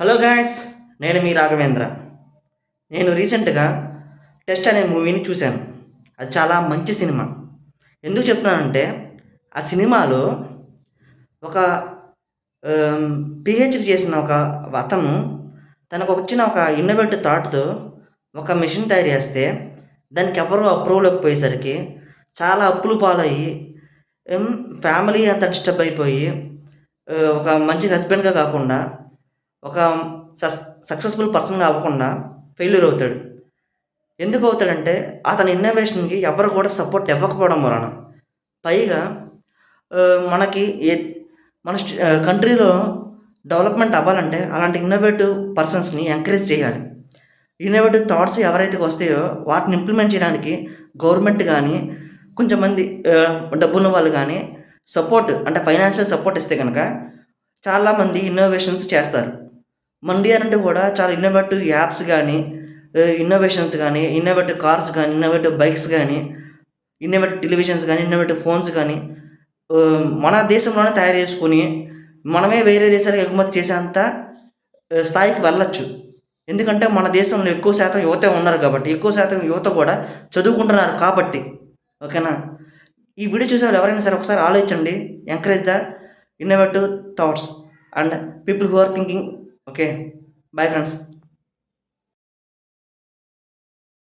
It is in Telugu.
హలో గాయస్, నేను మీ రాఘవేంద్ర. నేను రీసెంట్గా టెస్ట్ అనే మూవీని చూశాను. అది చాలా మంచి సినిమా. ఎందుకు చెప్తున్నానంటే ఆ సినిమాలో ఒక పిహెచ్డి చేసిన ఒక అతను తనకు వచ్చిన ఒక ఇన్నోవేటివ్ థాట్తో ఒక మిషన్ తయారు చేస్తే దానికి ఎవరు అప్రూవల్ ఇవ్వకపోయేసరికి చాలా అప్పులు పాలయ్యి ఫ్యామిలీ అంతా డిస్టర్బ్ అయిపోయి ఒక మంచి హస్బెండ్గా కాకుండా ఒక సక్సెస్ఫుల్ పర్సన్గా అవ్వకుండా ఫెయిల్యూర్ అవుతాడు. ఎందుకు అవుతాడంటే అతని ఇన్నోవేషన్కి ఎవరు కూడా సపోర్ట్ ఇవ్వకపోవడం వలన. పైగా మనకి మన కంట్రీలో డెవలప్మెంట్ అవ్వాలంటే అలాంటి ఇన్నోవేటివ్ పర్సన్స్ని ఎంకరేజ్ చేయాలి. ఇన్నోవేటివ్ థాట్స్ ఎవరైతే వస్తాయో వాటిని ఇంప్లిమెంట్ చేయడానికి గవర్నమెంట్ కానీ కొంచెం మంది డబ్బున్న వాళ్ళు కానీ సపోర్ట్ అంటే ఫైనాన్షియల్ సపోర్ట్ ఇస్తే కనుక చాలామంది ఇన్నోవేషన్స్ చేస్తారు. మన ఇండియా నుండి కూడా చాలా ఇన్నోవేటివ్ యాప్స్ కానీ ఇన్నోవేషన్స్ కానీ ఇన్నోవేటివ్ కార్స్ కానీ ఇన్నోవేటివ్ బైక్స్ కానీ ఇన్నోవేటివ్ టెలివిజన్స్ కానీ ఇన్నోవేటివ్ ఫోన్స్ కానీ మన దేశంలోనే తయారు చేసుకొని మనమే వేరే దేశాలకు ఎగుమతి చేసేంత స్థాయికి వెళ్ళొచ్చు. ఎందుకంటే మన దేశంలో ఎక్కువ శాతం యువత ఉన్నారు కాబట్టి, ఎక్కువ శాతం యువత కూడా చదువుకుంటున్నారు కాబట్టి. ఓకేనా? ఈ వీడియో చూసే వాళ్ళు ఎవరైనా సరే ఒకసారి ఆలోచించండి. Encourage the innovative thoughts and people who are thinking. Okay, bye friends.